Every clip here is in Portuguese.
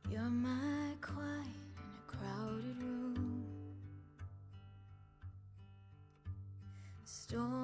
You're my quiet in a crowded room.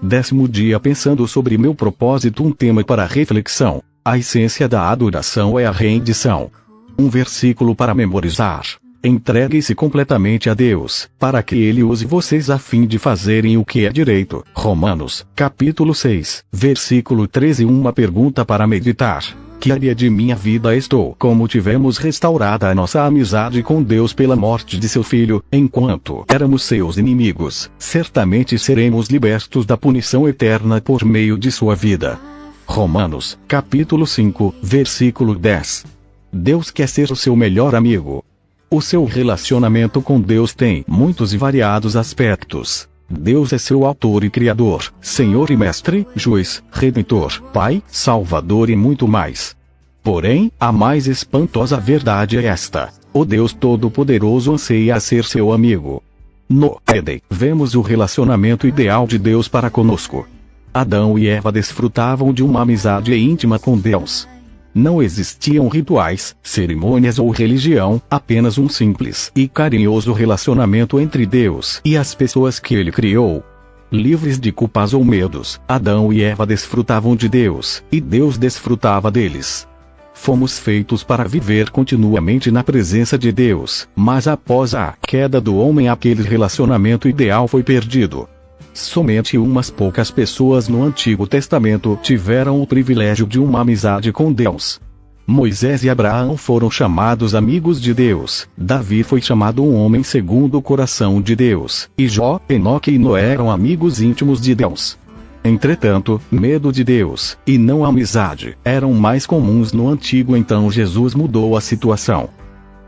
Décimo dia pensando sobre meu propósito, um tema para reflexão. A essência da adoração é a rendição. Um versículo para memorizar. Entregue-se completamente a Deus, para que Ele use vocês a fim de fazerem o que é direito. Romanos, capítulo 6, versículo 13. Uma pergunta para meditar. Que área de minha vida estou? Como tivemos restaurada a nossa amizade com Deus pela morte de seu Filho, enquanto éramos seus inimigos, certamente seremos libertos da punição eterna por meio de sua vida. Romanos, capítulo 5, versículo 10. Deus quer ser o seu melhor amigo. O seu relacionamento com Deus tem muitos e variados aspectos. Deus é seu autor e criador, Senhor e mestre, juiz, redentor, Pai, Salvador e muito mais. Porém, a mais espantosa verdade é esta: o Deus Todo-Poderoso anseia a ser seu amigo. No Éden, vemos o relacionamento ideal de Deus para conosco. Adão e Eva desfrutavam de uma amizade íntima com Deus. Não existiam rituais, cerimônias ou religião, apenas um simples e carinhoso relacionamento entre Deus e as pessoas que Ele criou. Livres de culpas ou medos, Adão e Eva desfrutavam de Deus, e Deus desfrutava deles. Fomos feitos para viver continuamente na presença de Deus, mas após a queda do homem aquele relacionamento ideal foi perdido. Somente umas poucas pessoas no Antigo Testamento tiveram o privilégio de uma amizade com Deus. Moisés e Abraão foram chamados amigos de Deus, Davi foi chamado um homem segundo o coração de Deus, e Jó, Enoque e Noé eram amigos íntimos de Deus. Entretanto, medo de Deus, e não amizade, eram mais comuns no Antigo. Então Jesus mudou a situação.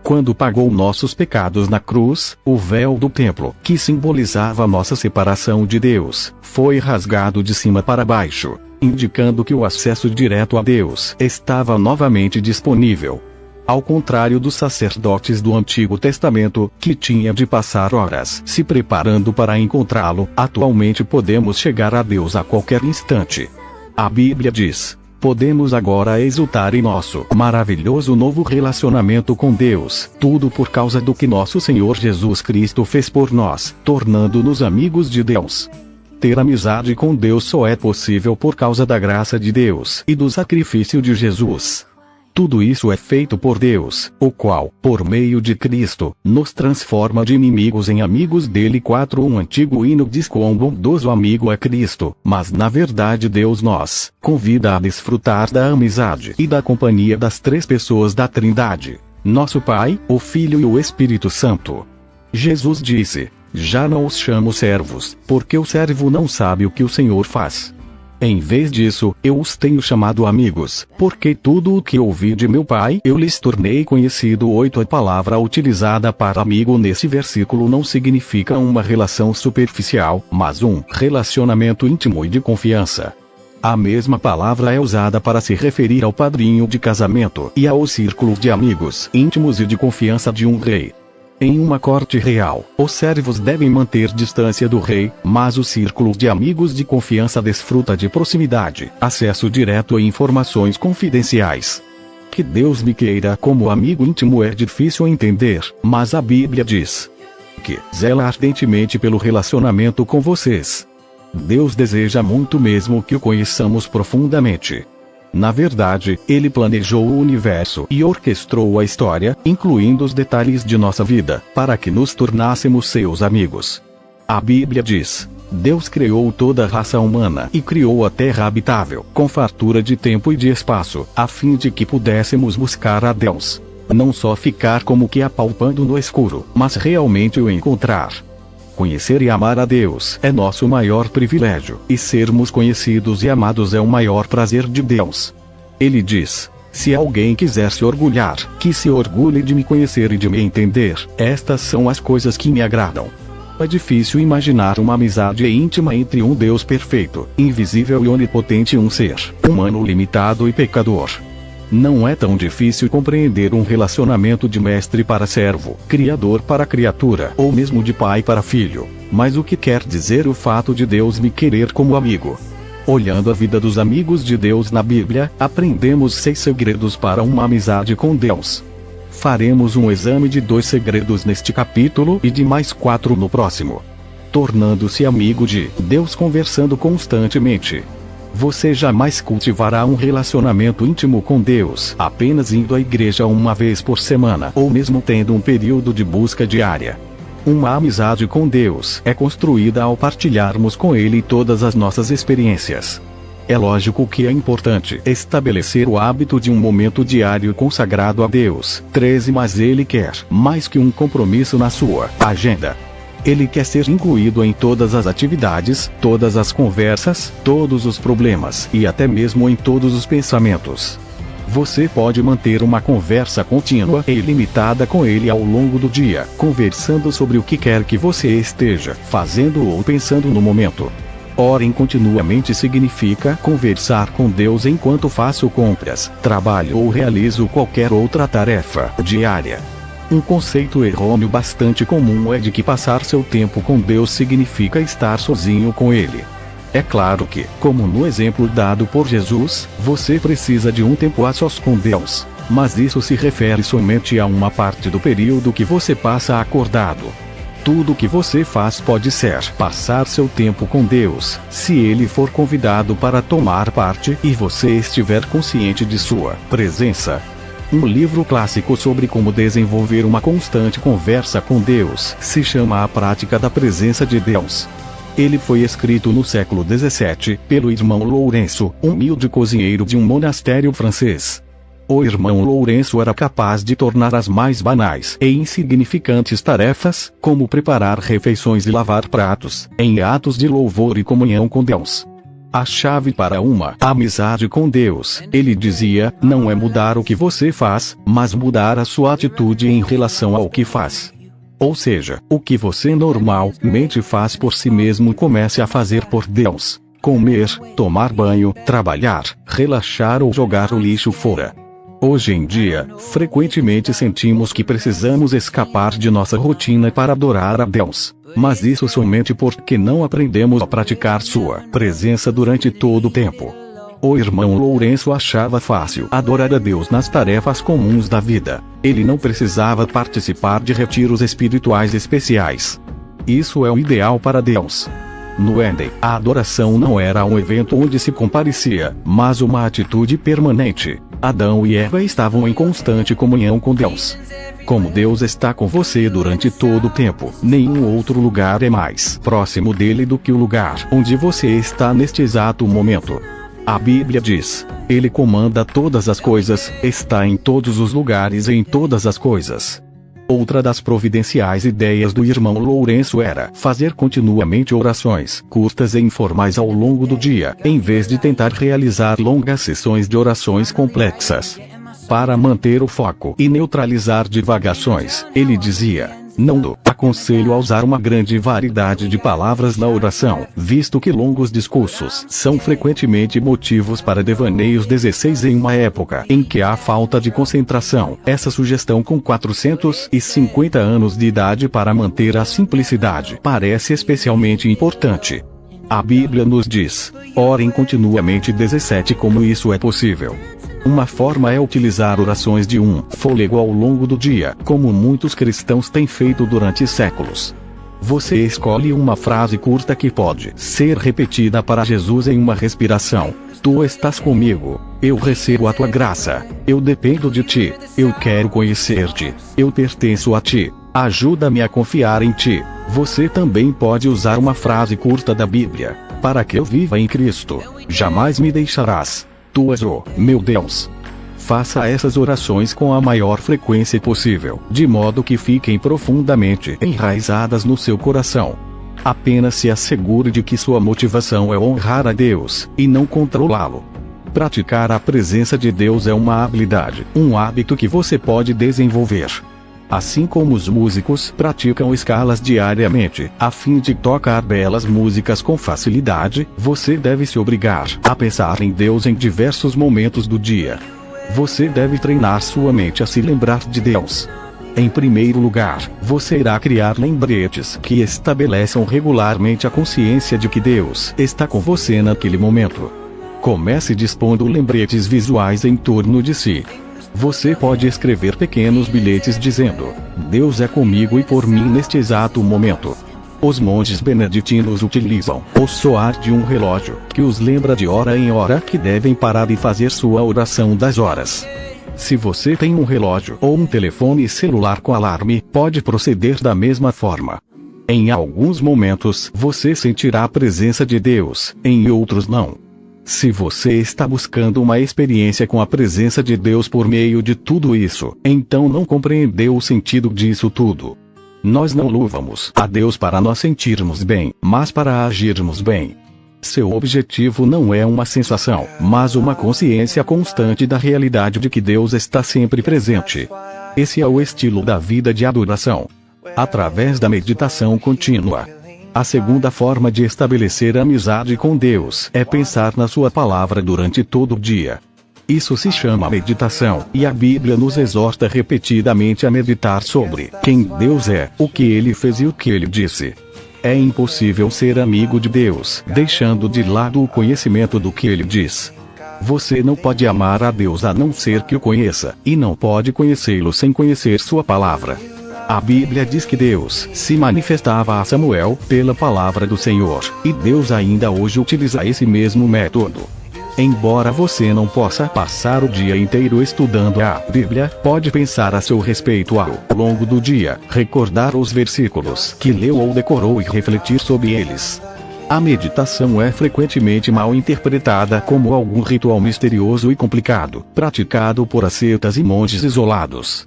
Quando pagou nossos pecados na cruz, o véu do templo, que simbolizava nossa separação de Deus, foi rasgado de cima para baixo, indicando que o acesso direto a Deus estava novamente disponível. Ao contrário dos sacerdotes do Antigo Testamento, que tinha de passar horas se preparando para encontrá-lo, atualmente podemos chegar a Deus a qualquer instante. A Bíblia diz: podemos agora exultar em nosso maravilhoso novo relacionamento com Deus, tudo por causa do que nosso Senhor Jesus Cristo fez por nós, tornando-nos amigos de Deus. Ter amizade com Deus só é possível por causa da graça de Deus e do sacrifício de Jesus. Tudo isso é feito por Deus, o qual, por meio de Cristo, nos transforma de inimigos em amigos dele. 4. Um antigo hino diz: quão bondoso amigo é Cristo, mas na verdade Deus nos convida a desfrutar da amizade e da companhia das três pessoas da Trindade: nosso Pai, o Filho e o Espírito Santo. Jesus disse: já não os chamo servos, porque o servo não sabe o que o Senhor faz. Em vez disso, eu os tenho chamado amigos, porque tudo o que ouvi de meu Pai eu lhes tornei conhecido. 8. A palavra utilizada para amigo nesse versículo não significa uma relação superficial, mas um relacionamento íntimo e de confiança. A mesma palavra é usada para se referir ao padrinho de casamento e ao círculo de amigos íntimos e de confiança de um rei. Em uma corte real, os servos devem manter distância do rei, mas o círculo de amigos de confiança desfruta de proximidade, acesso direto a informações confidenciais. Que Deus me queira como amigo íntimo é difícil entender, mas a Bíblia diz que zela ardentemente pelo relacionamento com vocês. Deus deseja muito mesmo que o conheçamos profundamente. Na verdade, Ele planejou o universo e orquestrou a história, incluindo os detalhes de nossa vida, para que nos tornássemos seus amigos. A Bíblia diz: Deus criou toda a raça humana e criou a terra habitável, com fartura de tempo e de espaço, a fim de que pudéssemos buscar a Deus. Não só ficar como que apalpando no escuro, mas realmente o encontrar. Conhecer e amar a Deus é nosso maior privilégio, e sermos conhecidos e amados é o maior prazer de Deus. Ele diz: se alguém quiser se orgulhar, que se orgulhe de me conhecer e de me entender, estas são as coisas que me agradam. É difícil imaginar uma amizade íntima entre um Deus perfeito, invisível e onipotente e um ser humano limitado e pecador. Não é tão difícil compreender um relacionamento de mestre para servo, criador para criatura, ou mesmo de pai para filho. Mas o que quer dizer o fato de Deus me querer como amigo? Olhando a vida dos amigos de Deus na Bíblia, aprendemos 6 segredos para uma amizade com Deus. Faremos um exame de 2 segredos neste capítulo e de mais 4 no próximo. Tornando-se amigo de Deus conversando constantemente. Você jamais cultivará um relacionamento íntimo com Deus apenas indo à igreja uma vez por semana ou mesmo tendo um período de busca diária. Uma amizade com Deus é construída ao partilharmos com Ele todas as nossas experiências. É lógico que é importante estabelecer o hábito de um momento diário consagrado a Deus. 13 Mas Ele quer mais que um compromisso na sua agenda. Ele quer ser incluído em todas as atividades, todas as conversas, todos os problemas e até mesmo em todos os pensamentos. Você pode manter uma conversa contínua e ilimitada com ele ao longo do dia, conversando sobre o que quer que você esteja fazendo ou pensando no momento. Orem continuamente significa conversar com Deus enquanto faço compras, trabalho ou realizo qualquer outra tarefa diária. Um conceito errôneo bastante comum é de que passar seu tempo com Deus significa estar sozinho com Ele. É claro que, como no exemplo dado por Jesus, você precisa de um tempo a sós com Deus, mas isso se refere somente a uma parte do período que você passa acordado. Tudo o que você faz pode ser passar seu tempo com Deus, se Ele for convidado para tomar parte e você estiver consciente de sua presença. Um livro clássico sobre como desenvolver uma constante conversa com Deus se chama A Prática da Presença de Deus. Ele foi escrito no século XVII, pelo irmão Lourenço, humilde cozinheiro de um monastério francês. O irmão Lourenço era capaz de tornar as mais banais e insignificantes tarefas, como preparar refeições e lavar pratos, em atos de louvor e comunhão com Deus. A chave para uma amizade com Deus, ele dizia, não é mudar o que você faz, mas mudar a sua atitude em relação ao que faz. Ou seja, o que você normalmente faz por si mesmo comece a fazer por Deus. Comer, tomar banho, trabalhar, relaxar ou jogar o lixo fora. Hoje em dia, frequentemente sentimos que precisamos escapar de nossa rotina para adorar a Deus. Mas isso somente porque não aprendemos a praticar sua presença durante todo o tempo. O irmão Lourenço achava fácil adorar a Deus nas tarefas comuns da vida. Ele não precisava participar de retiros espirituais especiais. Isso é o ideal para Deus. No Éden, a adoração não era um evento onde se comparecia, mas uma atitude permanente. Adão e Eva estavam em constante comunhão com Deus. Como Deus está com você durante todo o tempo, nenhum outro lugar é mais próximo dele do que o lugar onde você está neste exato momento. A Bíblia diz: Ele comanda todas as coisas, está em todos os lugares e em todas as coisas. Outra das providenciais ideias do irmão Lourenço era fazer continuamente orações curtas e informais ao longo do dia, em vez de tentar realizar longas sessões de orações complexas. Para manter o foco e neutralizar divagações, ele dizia: não aconselho a usar uma grande variedade de palavras na oração, visto que longos discursos são frequentemente motivos para devaneios. 16 Em uma época em que há falta de concentração, essa sugestão com 450 anos de idade para manter a simplicidade parece especialmente importante. A Bíblia nos diz: orem continuamente. 17 Como isso é possível? Uma forma é utilizar orações de um fôlego ao longo do dia, como muitos cristãos têm feito durante séculos. Você escolhe uma frase curta que pode ser repetida para Jesus em uma respiração. Tu estás comigo, eu recebo a tua graça, eu dependo de ti, eu quero conhecer-te, eu pertenço a ti, ajuda-me a confiar em ti. Você também pode usar uma frase curta da Bíblia: para que eu viva em Cristo, jamais me deixarás. Tu és o meu Deus. Faça essas orações com a maior frequência possível, de modo que fiquem profundamente enraizadas no seu coração. Apenas se assegure de que sua motivação é honrar a Deus, e não controlá-lo. Praticar a presença de Deus é uma habilidade, um hábito que você pode desenvolver. Assim como os músicos praticam escalas diariamente, a fim de tocar belas músicas com facilidade, você deve se obrigar a pensar em Deus em diversos momentos do dia. Você deve treinar sua mente a se lembrar de Deus. Em primeiro lugar, você irá criar lembretes que estabeleçam regularmente a consciência de que Deus está com você naquele momento. Comece dispondo lembretes visuais em torno de si. Você pode escrever pequenos bilhetes dizendo: Deus é comigo e por mim neste exato momento. Os monges beneditinos utilizam o soar de um relógio, que os lembra de hora em hora que devem parar e fazer sua oração das horas. Se você tem um relógio ou um telefone celular com alarme, pode proceder da mesma forma. Em alguns momentos você sentirá a presença de Deus, em outros não. Se você está buscando uma experiência com a presença de Deus por meio de tudo isso, então não compreendeu o sentido disso tudo. Nós não louvamos a Deus para nos sentirmos bem, mas para agirmos bem. Seu objetivo não é uma sensação, mas uma consciência constante da realidade de que Deus está sempre presente. Esse é o estilo da vida de adoração. Através da meditação contínua. A segunda forma de estabelecer amizade com Deus é pensar na sua palavra durante todo o dia. Isso se chama meditação, e a Bíblia nos exorta repetidamente a meditar sobre quem Deus é, o que Ele fez e o que Ele disse. É impossível ser amigo de Deus, deixando de lado o conhecimento do que Ele diz. Você não pode amar a Deus a não ser que o conheça, e não pode conhecê-lo sem conhecer sua palavra. A Bíblia diz que Deus se manifestava a Samuel pela palavra do Senhor, e Deus ainda hoje utiliza esse mesmo método. Embora você não possa passar o dia inteiro estudando a Bíblia, pode pensar a seu respeito ao longo do dia, recordar os versículos que leu ou decorou e refletir sobre eles. A meditação é frequentemente mal interpretada como algum ritual misterioso e complicado, praticado por ascetas e monges isolados.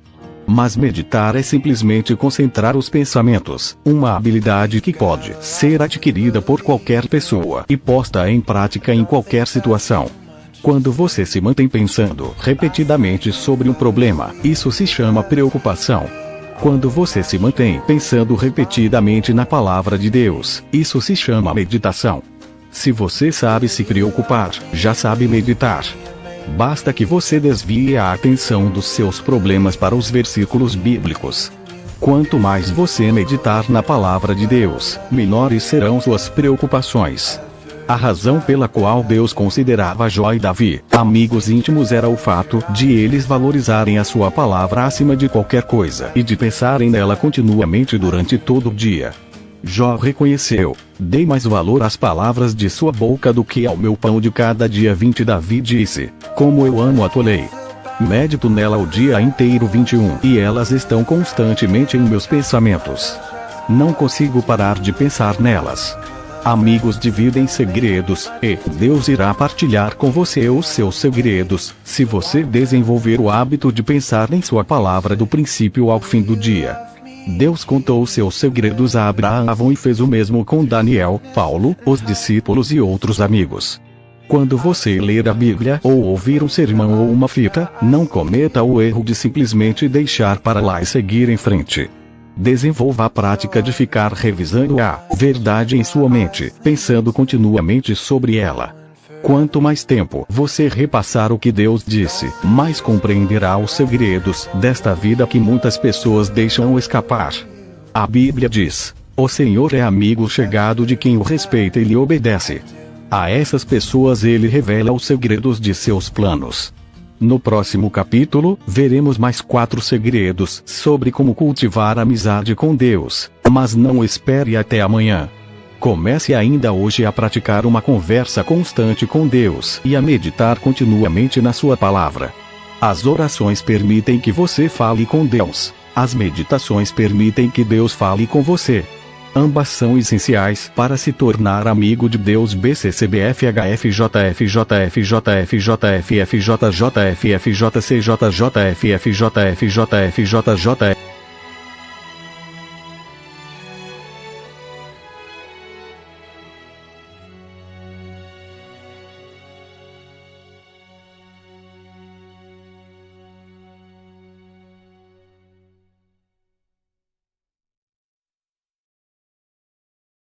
Mas meditar é simplesmente concentrar os pensamentos, uma habilidade que pode ser adquirida por qualquer pessoa e posta em prática em qualquer situação. Quando você se mantém pensando repetidamente sobre um problema, isso se chama preocupação. Quando você se mantém pensando repetidamente na palavra de Deus, isso se chama meditação. Se você sabe se preocupar, já sabe meditar. Basta que você desvie a atenção dos seus problemas para os versículos bíblicos. Quanto mais você meditar na palavra de Deus, menores serão suas preocupações. A razão pela qual Deus considerava Jó e Davi amigos íntimos era o fato de eles valorizarem a sua palavra acima de qualquer coisa e de pensarem nela continuamente durante todo o dia. Jó reconheceu: dei mais valor às palavras de sua boca do que ao meu pão de cada dia. 20 Davi disse: como eu amo a tua lei. Medito nela o dia inteiro. 21 E elas estão constantemente em meus pensamentos. Não consigo parar de pensar nelas. Amigos dividem segredos, e Deus irá partilhar com você os seus segredos, se você desenvolver o hábito de pensar em sua palavra do princípio ao fim do dia. Deus contou seus segredos a Abraão e fez o mesmo com Daniel, Paulo, os discípulos e outros amigos. Quando você ler a Bíblia ou ouvir um sermão ou uma fita, não cometa o erro de simplesmente deixar para lá e seguir em frente. Desenvolva a prática de ficar revisando a verdade em sua mente, pensando continuamente sobre ela. Quanto mais tempo você repassar o que Deus disse, mais compreenderá os segredos desta vida que muitas pessoas deixam escapar. A Bíblia diz: o Senhor é amigo chegado de quem o respeita e lhe obedece. A essas pessoas ele revela os segredos de seus planos. No próximo capítulo, veremos mais 4 segredos sobre como cultivar amizade com Deus, mas não espere até amanhã. Comece ainda hoje a praticar uma conversa constante com Deus e a meditar continuamente na sua palavra. As orações permitem que você fale com Deus. As meditações permitem que Deus fale com você. Ambas são essenciais para se tornar amigo de Deus. BCCBFHFJFJFJFJFJFJFJFJCJJFFJFJFJFJF